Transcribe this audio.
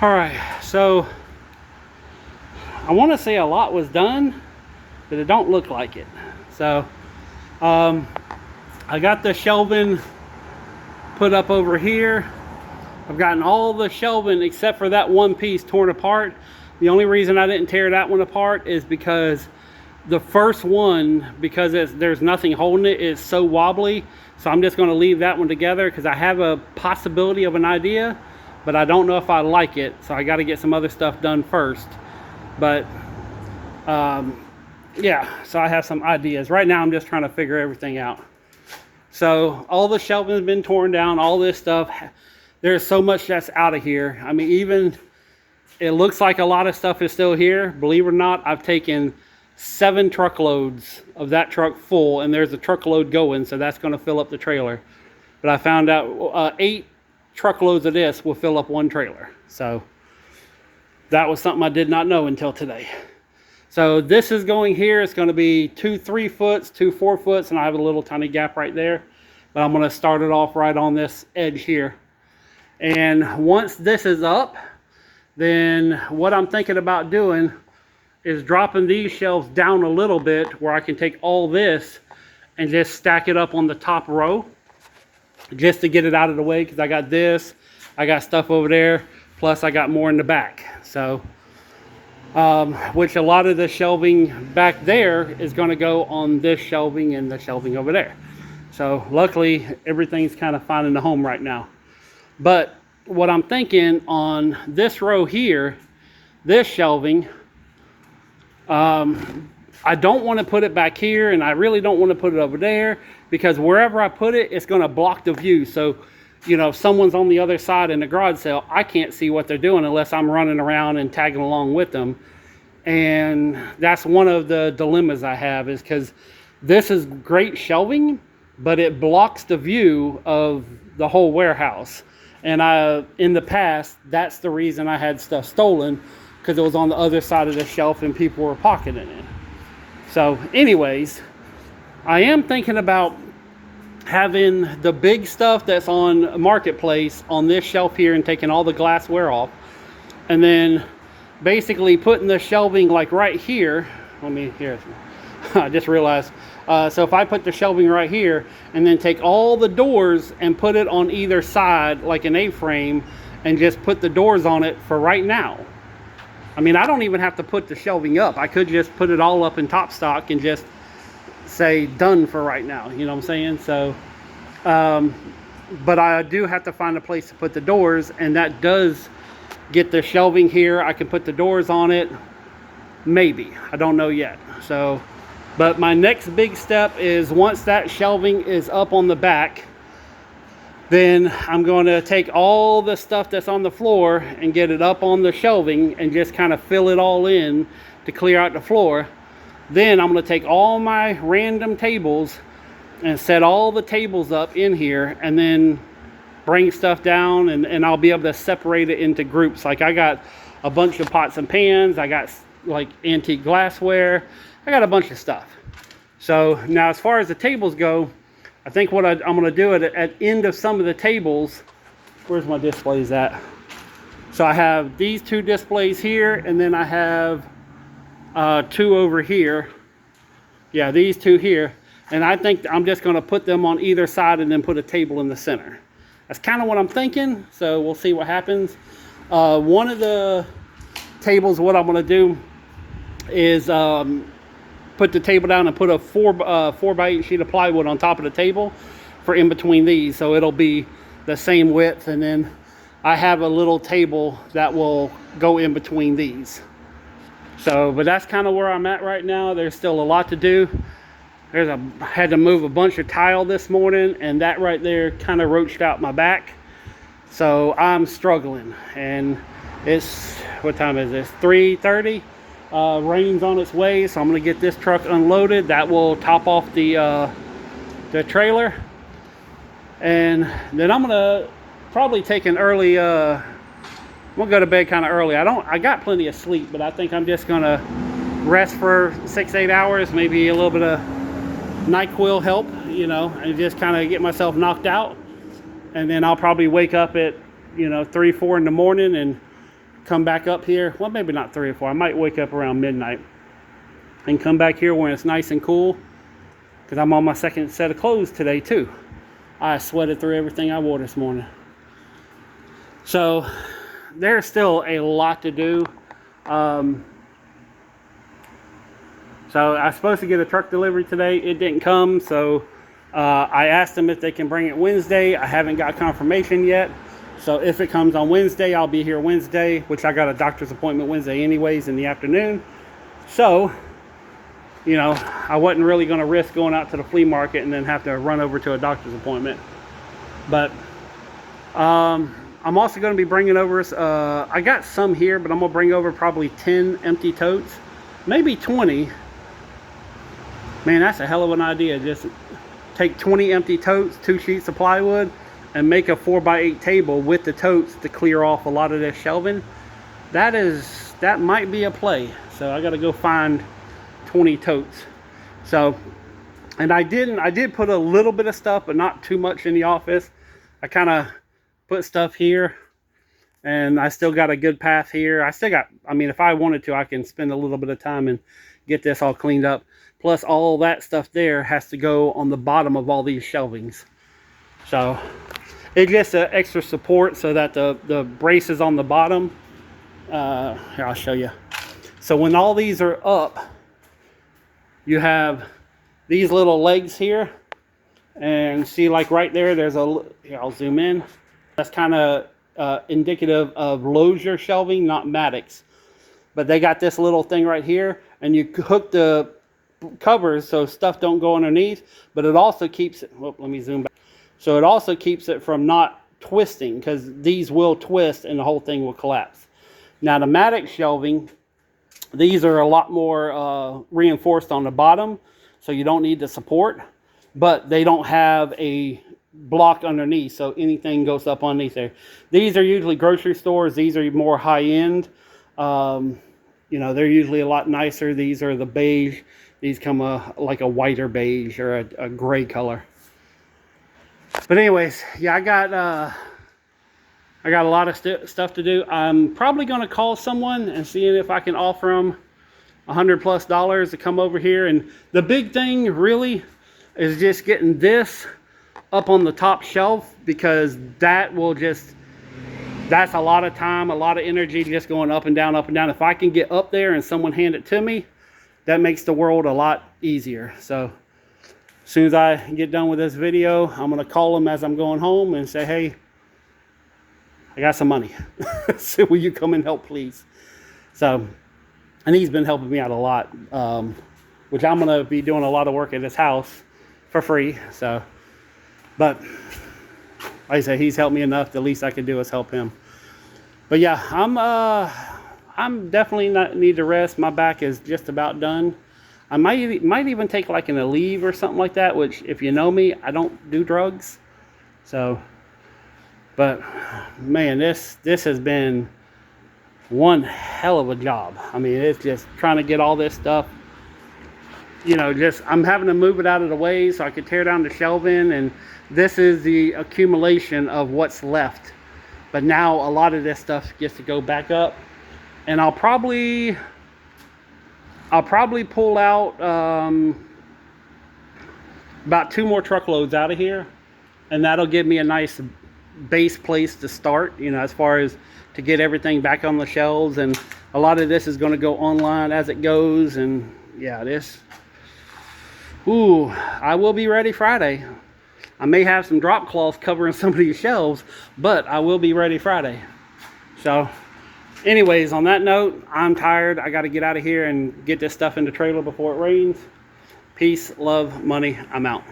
All right, so I want to say a lot was done, but it don't look like it. So um, I got the shelving put up over here. I've gotten all the shelving except for that one piece torn apart. The only reason I didn't tear that one apart is because the first one, because there's nothing holding it, is so wobbly. So I'm just going to leave that one together because I have a possibility of an idea, but I don't know if I like it. So I got to get some other stuff done first. But yeah, so I have some ideas. Right now I'm just trying to figure everything out. So all the shelving has been torn down, all this stuff. There's so much that's out of here. I mean, even it looks like a lot of stuff is still here. Believe it or not, I've taken 7 truckloads of that truck full, and there's a truckload going, so that's going to fill up the trailer. But I found out 8 truckloads of this will fill up 1 trailer. So that was something I did not know until today. So this is going here. It's going to be 2 3-foots, 2 4-foots, and I have a little tiny gap right there. But I'm going to start it off right on this edge here. And once this is up, then what I'm thinking about doing is dropping these shelves down a little bit where I can take all this and just stack it up on the top row just to get it out of the way, because I got this, I got stuff over there, plus I got more in the back. So which a lot of the shelving back there is going to go on this shelving and the shelving over there. So luckily everything's kind of finding a home right now. But what I'm thinking on this row here, this shelving, I don't want to put it back here, and I really don't want to put it over there, because wherever I put it, it's going to block the view. So, you know, if someone's on the other side in the garage sale, I can't see what they're doing unless I'm running around and tagging along with them. And that's one of the dilemmas I have, is because this is great shelving, but it blocks the view of the whole warehouse. And in the past, that's the reason I had stuff stolen, because it was on the other side of the shelf and people were pocketing it. So anyways, I am thinking about having the big stuff that's on Marketplace on this shelf here and taking all the glassware off, and then basically putting the shelving like right here. Let me here. I just realized. So if I put the shelving right here and then take all the doors and put it on either side like an A-frame and just put the doors on it for right now. I mean, I don't even have to put the shelving up. I could just put it all up in top stock and just say done for right now. You know what I'm saying? So, but I do have to find a place to put the doors, and that does get the shelving here. I can put the doors on it. Maybe. I don't know yet. So, but my next big step is once that shelving is up on the back, then I'm going to take all the stuff that's on the floor and get it up on the shelving and just kind of fill it all in to clear out the floor. Then I'm going to take all my random tables and set all the tables up in here, and then bring stuff down, and I'll be able to separate it into groups. Like I got a bunch of pots and pans, I got like antique glassware, I got a bunch of stuff. So now as far as the tables go, I think what I'm going to do at end of some of the tables, where's my displays at? So I have these 2 displays here, and then I have 2 over here. Yeah, these 2 here. And I think I'm just going to put them on either side and then put a table in the center. That's kind of what I'm thinking, so we'll see what happens. One of the tables, what I'm going to do is put the table down and put a 4x8 sheet of plywood on top of the table for in between these, so it'll be the same width. And then I have a little table that will go in between these. So, but that's kind of where I'm at right now. There's still a lot to do. I had to move a bunch of tile this morning, and that right there kind of roached out my back. So I'm struggling, and it's, what time is this? 3:30. Rain's on its way, so I'm going to get this truck unloaded. That will top off the trailer, and then I'm going to probably take an early. I'm going to go to bed kind of early. I got plenty of sleep, but I think I'm just going to rest for 6-8 hours, maybe a little bit of NyQuil help, you know, and just kind of get myself knocked out. And then I'll probably wake up at, you know, 3-4 in the morning and come back up here. Well, maybe not 3 or 4. I might wake up around midnight and come back here when it's nice and cool, because I'm on my second set of clothes today too. I sweated through everything I wore this morning. So there's still a lot to do. So I was supposed to get a truck delivery today. It didn't come, so I asked them if they can bring it Wednesday. I haven't got confirmation yet. So if it comes on Wednesday, I'll be here Wednesday, which I got a doctor's appointment Wednesday anyways in the afternoon. So, you know, I wasn't really going to risk going out to the flea market and then have to run over to a doctor's appointment. But I'm also going to be bringing over, I got some here, but I'm going to bring over probably 10 empty totes, maybe 20. Man, that's a hell of an idea. Just take 20 empty totes, 2 sheets of plywood, and make a 4x8 table with the totes to clear off a lot of this shelving. That might be a play. So I got to go find 20 totes. So, and I did put a little bit of stuff, but not too much in the office. I kind of put stuff here, and I still got a good path here. I mean, if I wanted to, I can spend a little bit of time and get this all cleaned up. Plus, all that stuff there has to go on the bottom of all these shelvings. So, it gets an extra support so that the brace is on the bottom. Here, I'll show you. So, when all these are up, you have these little legs here. And see, like right there, there's here, I'll zoom in. That's kind of indicative of Lozier shelving, not Maddox. But they got this little thing right here, and you hook the covers so stuff don't go underneath, but it also keeps it, let me zoom back. So it also keeps it from not twisting, because these will twist and the whole thing will collapse. Now the Maddox shelving, these are a lot more reinforced on the bottom, so you don't need the support, but they don't have a block underneath, so anything goes up underneath there. These are usually grocery stores. These are more high-end. You know, they're usually a lot nicer. These are the beige. These come like a whiter beige or a gray color. But anyways, yeah, I got a lot of stuff to do. I'm probably going to call someone and see if I can offer them $100+ to come over here. And the big thing really is just getting this up on the top shelf, because that will just, that's a lot of time, a lot of energy just going up and down, up and down. If I can get up there and someone hand it to me, that makes the world a lot easier. So as soon as I get done with this video, I'm going to call them as I'm going home and say, hey, I got some money. So will you come and help, please? So, and he's been helping me out a lot, which I'm going to be doing a lot of work at his house for free. So, but like I said, he's helped me enough. The least I can do is help him. But yeah, I'm definitely not need to rest. My back is just about done. I might even take like an Aleve or something like that, which if you know me, I don't do drugs. So, but man, this has been one hell of a job. I mean, it's just trying to get all this stuff, you know, just I'm having to move it out of the way so I could tear down the shelving, and this is the accumulation of what's left. But now a lot of this stuff gets to go back up, and I'll probably pull out about 2 more truckloads out of here, and that'll give me a nice base place to start, you know, as far as to get everything back on the shelves. And a lot of this is going to go online as it goes. And yeah, I will be ready Friday. I may have some drop cloths covering some of these shelves, but I will be ready Friday. So anyways, on that note, I'm tired. I got to get out of here and get this stuff in the trailer before it rains. Peace, love, money. I'm out.